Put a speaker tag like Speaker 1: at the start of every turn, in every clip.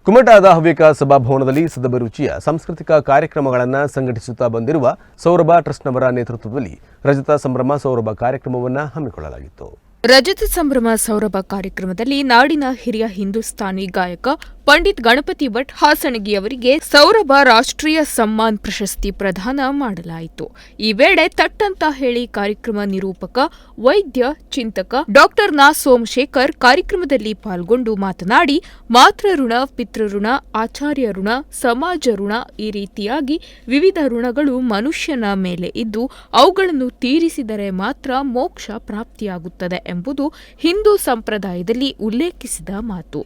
Speaker 1: ಕುಮಟಾದ ಹವ್ಯಕ ಸಭಾಭವನದಲ್ಲಿ ಸದಭಿರುಚಿಯ ಸಾಂಸ್ಕೃತಿಕ ಕಾರ್ಯಕ್ರಮಗಳನ್ನು ಸಂಘಟಿಸುತ್ತಾ ಬಂದಿರುವ ಸೌರಭ ಟ್ರಸ್ಟ್ನವರ ನೇತೃತ್ವದಲ್ಲಿ ರಜತ ಸಂಭ್ರಮ ಸೌರಭ ಕಾರ್ಯಕ್ರಮವನ್ನು ಹಮ್ಮಿಕೊಳ್ಳಲಾಗಿತ್ತು.
Speaker 2: ರಜತ ಸಂಭ್ರಮ ಸೌರಭ ಕಾರ್ಯಕ್ರಮದಲ್ಲಿ ನಾಡಿನ ಹಿರಿಯ ಹಿಂದೂಸ್ತಾನಿ ಗಾಯಕ ಪಂಡಿತ್ ಗಣಪತಿ ಭಟ್ ಹಾಸಣಗಿ ಅವರಿಗೆ ಸೌರಭ ರಾಷ್ಟ್ರೀಯ ಸಮ್ಮಾನ್ ಪ್ರಶಸ್ತಿ ಪ್ರದಾನ ಮಾಡಲಾಯಿತು. ಈ ವೇಳೆ ತಟ್ಟಂತ ಹೇಳಿ ಕಾರ್ಯಕ್ರಮ ನಿರೂಪಕ, ವೈದ್ಯ, ಚಿಂತಕ ಡಾಕ್ಟರ್ ನಾ ಸೋಮಶೇಖರ್ ಕಾರ್ಯಕ್ರಮದಲ್ಲಿ ಪಾಲ್ಗೊಂಡು ಮಾತನಾಡಿ, ಮಾತೃ ಋಣ, ಪಿತೃಋಣ, ಆಚಾರ್ಯ ಋಣ, ಸಮಾಜ ಋಣ ಈ ರೀತಿಯಾಗಿ ವಿವಿಧ ಋಣಗಳು ಮನುಷ್ಯನ ಮೇಲೆ ಇದ್ದು ಅವುಗಳನ್ನು ತೀರಿಸಿದರೆ ಮಾತ್ರ ಮೋಕ್ಷ ಪ್ರಾಪ್ತಿಯಾಗುತ್ತದೆ ಎಂಬುದು ಹಿಂದೂ ಸಂಪ್ರದಾಯದಲ್ಲಿ ಉಲ್ಲೇಖಿಸಿದ ಮಾತು.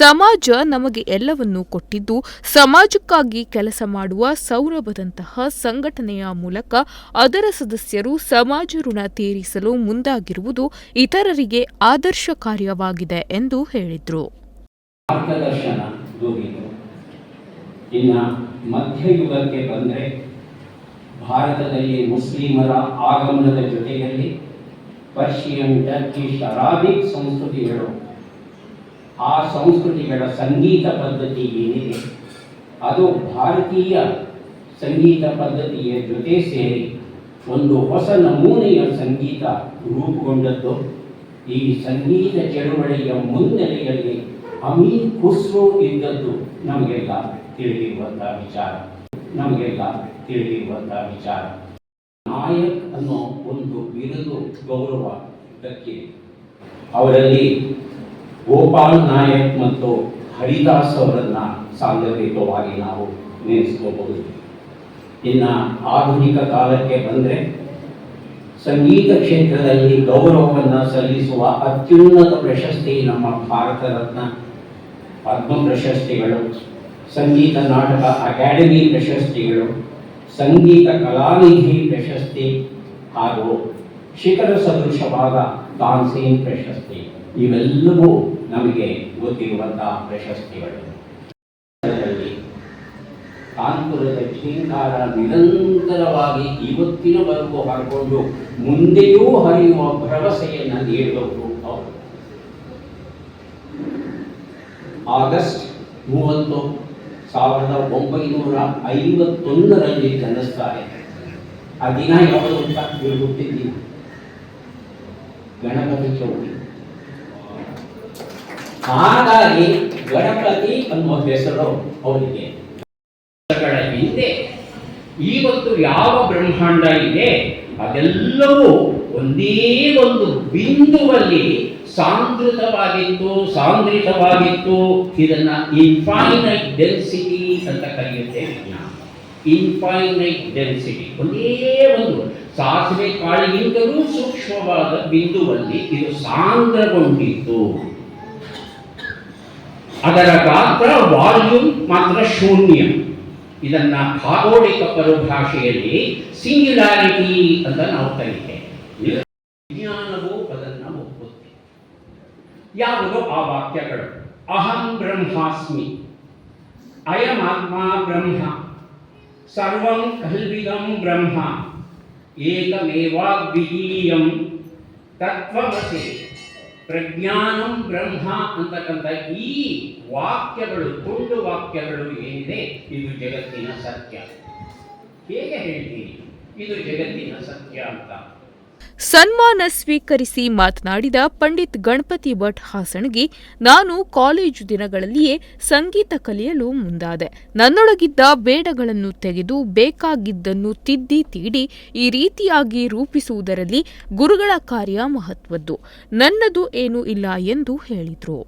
Speaker 2: ಸಮಾಜ ನಮಗೆ ಎಲ್ಲವನ್ನೂ ಕೊಟ್ಟಿದ್ದು, ಸಮಾಜಕ್ಕಾಗಿ ಕೆಲಸ ಮಾಡುವ ಸೌರಭದಂತಹ ಸಂಘಟನೆಯ ಮೂಲಕ ಅದರ ಸದಸ್ಯರು ಸಮಾಜ ಋಣ ತೀರಿಸಲು ಮುಂದಾಗಿರುವುದು ಇತರರಿಗೆ ಆದರ್ಶಕಾರಿಯಾಗಿದೆ ಎಂದು ಹೇಳಿದರು.
Speaker 3: ಮಾರ್ಗದರ್ಶನ ದೊರೆಯಿತು. ಇನ್ನು ಮಧ್ಯಯುಗಕ್ಕೆ ಬಂದರೆ ಭಾರತದಲ್ಲಿ ಮುಸ್ಲಿಮರ ಆಗಮನದ ಜೊತೆಯಲ್ಲಿ ಪರ್ಷಿಯನ್, ಟರ್ಕಿಶ್, ಅರಾಬಿಕ್ ಸಂಸ್ಕೃತಿಗಳು, ಆ ಸಂಸ್ಕೃತಿಗಳ ಸಂಗೀತ ಪದ್ಧತಿ ಏನಿದೆ ಅದು ಭಾರತೀಯ ಸಂಗೀತ ಪದ್ಧತಿಯ ಜೊತೆ ಸೇರಿ ಒಂದು ಹೊಸ ನಮೂನೆಯ ಸಂಗೀತ ರೂಪುಗೊಂಡದ್ದು. ಈ ಸಂಗೀತ ಚಳುವಳಿಯ ಮುನ್ನೆಲೆಯಲ್ಲಿ ಅಮೀರ್ ಖುಸ್ರೋ ಇದ್ದದ್ದು ನಮಗೆಲ್ಲ ತಿಳಿದಿರುವಂತಹ ವಿಚಾರ. ನಾಯಕ್ ಅನ್ನೋ ಒಂದು ಬಿರುದು ಗೌರವ ದಕ್ಕಿದೆ. ಅವರಲ್ಲಿ ಗೋಪಾಲ್ ನಾಯಕ್ ಮತ್ತು ಹರಿದಾಸ್ ಅವರನ್ನ ಸಾಂದರ್ಭಿಕವಾಗಿ ನಾವು ನೆನೆಸ್ಕೋಬಹುದು. ಇನ್ನು ಆಧುನಿಕ ಕಾಲಕ್ಕೆ ಬಂದರೆ ಸಂಗೀತ ಕ್ಷೇತ್ರದಲ್ಲಿ ಗೌರವವನ್ನು ಸಲ್ಲಿಸುವ ಅತ್ಯುನ್ನತ ಪ್ರಶಸ್ತಿ ನಮ್ಮ ಭಾರತ ರತ್ನ, ಪದ್ಮ ಪ್ರಶಸ್ತಿಗಳು, ಸಂಗೀತ ನಾಟಕ ಅಕಾಡೆಮಿ ಪ್ರಶಸ್ತಿಗಳು, ಸಂಗೀತ ಕಲಾನಿಧಿ ಪ್ರಶಸ್ತಿ ಹಾಗೂ ಶಿಖರ ಸದೃಶವಾದ ತಾನ್ಸೇನ್ ಪ್ರಶಸ್ತಿ ಇವೆಲ್ಲವೂ ನಮಗೆ ಗೊತ್ತಿರುವಂತಹ ಪ್ರಶಸ್ತಿಗಳು. ಕಾನ್ಪುರದ ಝೀಂಕಾರ ನಿರಂತರವಾಗಿ ಇವತ್ತಿನವರೆಗೂ ಹರಕೊಂಡು ಮುಂದೆಯೂ ಹರಿಯುವ ಭರವಸೆಯನ್ನು ನೀಡುವವರು ಅವರು. ಆಗಸ್ಟ್ 30, 1951ರಲ್ಲಿ ಜನಿಸ್ತಾರೆ. ಆ ದಿನ ಯಾವುದು ಅಂತ ಹುಟ್ಟಿದ್ದೀವಿ, ಗಣಪತಿ ಚೌತಿ. ಹಾಗಾಗಿ ಗಣಪತಿ ಅನ್ನುವ ಹೆಸರು ಅವರಿಗೆ. ಹಿಂದೆ ಇವತ್ತು ಯಾವ ಬ್ರಹ್ಮಾಂಡ ಇದೆ ಅದೆಲ್ಲವೂ ಒಂದೇ ಒಂದು ಬಿಂದುವಲ್ಲಿ ಸಾಂದ್ರಿತವಾಗಿತ್ತು. ಇದನ್ನ ಇನ್ಫೈನೈಟ್ ಡೆನ್ಸಿಟಿ ಅಂತ ಕರೆಯುತ್ತೇವೆ. ಇನ್ಫೈನೈಟ್ ಡೆನ್ಸಿಟಿ ಒಂದೇ ಒಂದು ಸಾಸಿವೆ ಕಾಳಿಗಿಂತಲೂ ಸೂಕ್ಷ್ಮವಾದ ಬಿಂದುವಲ್ಲಿ ಇದು ಸಾಂದ್ರಗೊಂಡಿತ್ತು. ಅದರ ಗಾತ್ರ, ವಾಲ್ಯೂಮ್ ಮಾತ್ರ ಶೂನ್ಯ. ಇದನ್ನ ಖಗೋಳಿಕ ಪರಿಭಾಷೆಯಲ್ಲಿ ಸಿಂಗ್ಯುಲಾರಿಟಿ ಅಂತ ನಾವು ಕರೀತೇವೆ. ವಿಜ್ಞಾನವು ಅದನ್ನು ಒಪ್ಪುತ್ತೆ. ಯಾವುದು ಆ ವಾಕ್ಯಗಳು? ಅಹಂ ಬ್ರಹ್ಮಾಸ್ಮಿ, ಅಯಮಾತ್ಮ ಬ್ರಹ್ಮ, ಸರ್ವಂ ಕಲ್ವಿದಂ ಬ್ರಹ್ಮ, ಏಕಮೇವಾದ್ವಿತೀಯಂ ತತ್ವಮಸಿ, ಪ್ರಜ್ಞಾನಂ ಬ್ರಹ್ಮ ಅಂತಕ್ಕಂಥ ಈ ವಾಕ್ಯಗಳು, ತುಂಡು ವಾಕ್ಯಗಳು ಏನಿದೆ ಇದು ಜಗತ್ತಿನ ಸತ್ಯ. ಹೇಗೆ ಹೇಳ್ತೀರಿ ಇದು ಜಗತ್ತಿನ ಸತ್ಯ ಅಂತ?
Speaker 2: ಸನ್ಮಾನ ಸ್ವೀಕರಿಸಿ ಮಾತನಾಡಿದ ಪಂಡಿತ್ ಗಣಪತಿ ಭಟ್ ಹಾಸಣಗಿ, ನಾನು ಕಾಲೇಜು ದಿನಗಳಲ್ಲಿಯೇ ಸಂಗೀತ ಕಲಿಯಲು ಮುಂದಾದೆ. ನನ್ನೊಳಗಿದ್ದ ಬೇಡಗಳನ್ನು ತೆಗೆದು ಬೇಕಾಗಿದ್ದನ್ನು ತಿದ್ದಿ ತೀಡಿ ಈ ರೀತಿಯಾಗಿ ರೂಪಿಸುವುದರಲ್ಲಿ ಗುರುಗಳ ಕಾರ್ಯ ಮಹತ್ವದ್ದು. ನನ್ನದು ಏನೂ ಇಲ್ಲ ಎಂದು ಹೇಳಿದರು.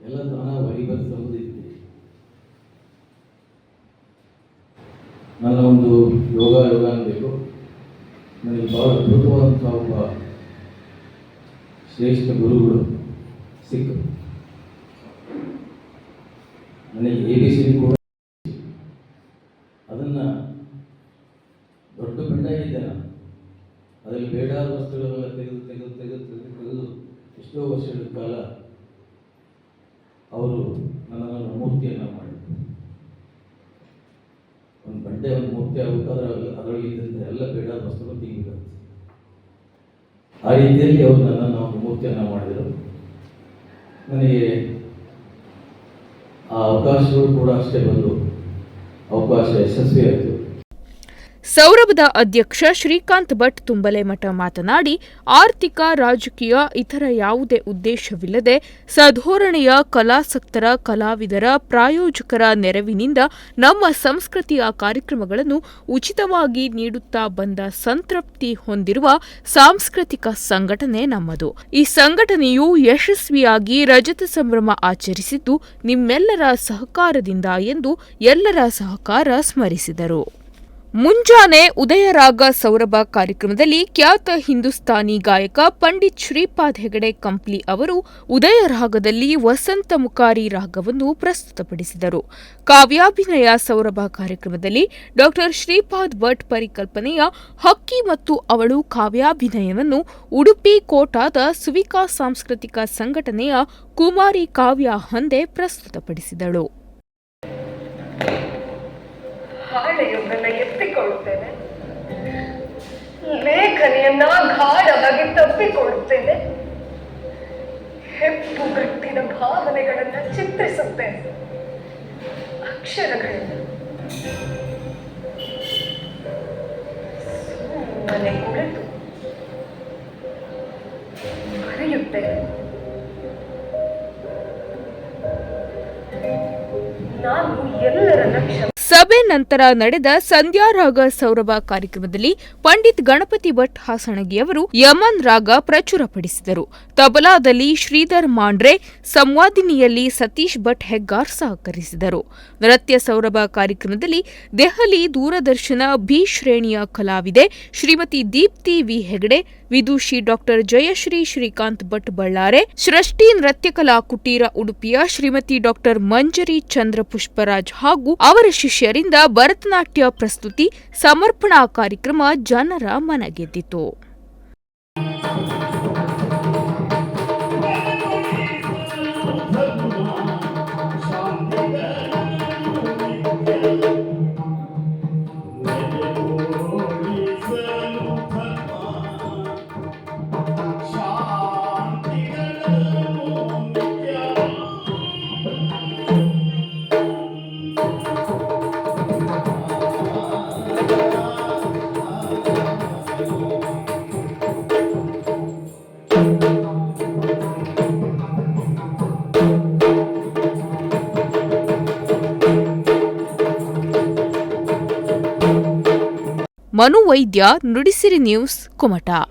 Speaker 4: ಎಲ್ಲ ದಾನ ವೈಭವಿಸುವುದಿದೆ. ನನ್ನ ಒಂದು ಯೋಗ ಅನ್ನಬೇಕು. ನನಗೆ ಬಹಳ ಅದ್ಭುತವಾದಂಥ ಒಬ್ಬ ಶ್ರೇಷ್ಠ ಗುರುಗಳು ಸಿಕ್ಕರು. ನನಗೆ ABC ಕೂಡ ಅದನ್ನು ದೊಡ್ಡ ಬೆಂಡಾಗಿದ್ದೆ ನಾನು. ಅದರಲ್ಲಿ ಬೇಡಾದ ವಸ್ತುಗಳೆಲ್ಲ ತೆಗೆದು ಎಷ್ಟೋ ವರ್ಷಗಳ ಕಾಲ ಅವರು ನನ್ನನ್ನು ಮೂರ್ತಿಯನ್ನು ಮಾಡಿದರು. ಬಂಡೆ ಒಂದು ಮೂರ್ತಿ ಆಗಬೇಕಾದ್ರೆ ಅದರೊಳಗೆ ಇದ್ದಂಥ ಎಲ್ಲ ಬೇಡಾದ ವಸ್ತುಗಳು ತೆಗಿಬೇಕಾಗುತ್ತೆ. ಆ ರೀತಿಯಲ್ಲಿ ಅವರು ನನ್ನನ್ನು ಒಂದು ಮೂರ್ತಿಯನ್ನು ಮಾಡಿದರು. ನನಗೆ ಆ ಅವಕಾಶಗಳು ಕೂಡ ಅಷ್ಟೇ ಬಂದು ಅವಕಾಶ ಯಶಸ್ವಿಯಾಯಿತು.
Speaker 2: ಸೌರಭದ ಅಧ್ಯಕ್ಷ ಶ್ರೀಕಾಂತ್ ಭಟ್ ತುಂಬಲೆಮಠ ಮಾತನಾಡಿ, ಆರ್ಥಿಕ, ರಾಜಕೀಯ, ಇತರ ಯಾವುದೇ ಉದ್ದೇಶವಿಲ್ಲದೆ ಸಧೋರಣೆಯ ಕಲಾಸಕ್ತರ, ಕಲಾವಿದರ, ಪ್ರಾಯೋಜಕರ ನೆರವಿನಿಂದ ನಮ್ಮ ಸಂಸ್ಕೃತಿಯ ಕಾರ್ಯಕ್ರಮಗಳನ್ನು ಉಚಿತವಾಗಿ ನೀಡುತ್ತಾ ಬಂದ ಸಂತೃಪ್ತಿ ಹೊಂದಿರುವ ಸಾಂಸ್ಕೃತಿಕ ಸಂಘಟನೆ ನಮ್ಮದು. ಈ ಸಂಘಟನೆಯು ಯಶಸ್ವಿಯಾಗಿ ರಜತ ಸಂಭ್ರಮ ಆಚರಿಸಿದ್ದು ನಿಮ್ಮೆಲ್ಲರ ಸಹಕಾರದಿಂದ ಎಂದು ಎಲ್ಲರ ಸಹಕಾರ ಸ್ಮರಿಸಿದರು. ಮುಂಜಾನೆ ಉದಯರಾಗ ಸೌರಭ ಕಾರ್ಯಕ್ರಮದಲ್ಲಿ ಖ್ಯಾತ ಹಿಂದೂಸ್ತಾನಿ ಗಾಯಕ ಪಂಡಿತ್ ಶ್ರೀಪಾದ್ ಹೆಗಡೆ ಕಂಪ್ಲಿ ಅವರು ಉದಯರಾಗದಲ್ಲಿ ವಸಂತ ಮುಖಾರಿ ರಾಗವನ್ನು ಪ್ರಸ್ತುತಪಡಿಸಿದರು. ಕಾವ್ಯಾಭಿನಯ ಸೌರಭ ಕಾರ್ಯಕ್ರಮದಲ್ಲಿ ಡಾ ಶ್ರೀಪಾದ್ ಭಟ್ ಪರಿಕಲ್ಪನೆಯ ಹಕ್ಕಿ ಮತ್ತು ಅವಳು ಕಾವ್ಯಾಭಿನಯವನ್ನು ಉಡುಪಿ ಕೋಟಾದ ಸುವಿಕಾ ಸಾಂಸ್ಕೃತಿಕ ಸಂಘಟನೆಯ ಕುಮಾರಿ ಕಾವ್ಯ ಹಂದೆ ಪ್ರಸ್ತುತಪಡಿಸಿದಳು.
Speaker 5: ಹಾಳೆಯೊಂದನ್ನು ಎತ್ತಿಕೊಳ್ಳುತ್ತೇನೆ, ಲೇಖನಿಯನ್ನ ಗಾಢವಾಗಿ ತಪ್ಪಿಕೊಳ್ಳುತ್ತೇನೆ, ಹೆಪ್ಪುಗಟ್ಟಿನ ಭಾವನೆಗಳನ್ನು ಚಿತ್ರಿಸುತ್ತೇನೆ, ಅಕ್ಷರಗಳಿಂದ ಸುಮ್ಮನೆ ಕುಳಿತು ಬರೆಯುತ್ತೇನೆ. ನಾನು ಎಲ್ಲರನ್ನ
Speaker 2: ಸಭೆ ನಂತರ ನಡೆದ ಸಂಧ್ಯಾರಾಗ ಸೌರಭ ಕಾರ್ಯಕ್ರಮದಲ್ಲಿ ಪಂಡಿತ್ ಗಣಪತಿ ಭಟ್ ಹಾಸಣಗಿಯವರು ಯಮನ್ ರಾಗ ಪ್ರಚುರಪಡಿಸಿದರು. ತಬಲಾದಲ್ಲಿ ಶ್ರೀಧರ್ ಮಾಂಡ್ರೆ, ಸಂವಾದಿನಿಯಲ್ಲಿ ಸತೀಶ್ ಭಟ್ ಹೆಗ್ಗಾರ್ ಸಹಕರಿಸಿದರು. ನೃತ್ಯ ಸೌರಭ ಕಾರ್ಯಕ್ರಮದಲ್ಲಿ ದೆಹಲಿ ದೂರದರ್ಶನ ಬಿ ಶ್ರೇಣಿಯ ಕಲಾವಿದೆ ಶ್ರೀಮತಿ ದೀಪ್ತಿ ವಿ ಹೆಗಡೆ, ವಿದುಷಿ ಡಾ ಜಯಶ್ರೀ ಶ್ರೀಕಾಂತ್ ಭಟ್ ಬಳ್ಳಾರೆ, ಸೃಷ್ಟಿ ನೃತ್ಯಕಲಾ ಕುಟೀರ ಉಡುಪಿಯ ಶ್ರೀಮತಿ ಡಾ ಮಂಜರಿ ಚಂದ್ರ ಪುಷ್ಪರಾಜ್ ಹಾಗೂ ಅವರ ಶಿಷ್ಯರಿಂದ ಭರತನಾಟ್ಯ ಪ್ರಸ್ತುತಿ ಸಮರ್ಪಣಾ ಕಾರ್ಯಕ್ರಮ ಜನರ ಮನಗೆದ್ದಿತು. ಮನು ವೈದ್ಯ, ನುಡಿಸಿರಿ ನ್ಯೂಸ್, ಕುಮಟಾ.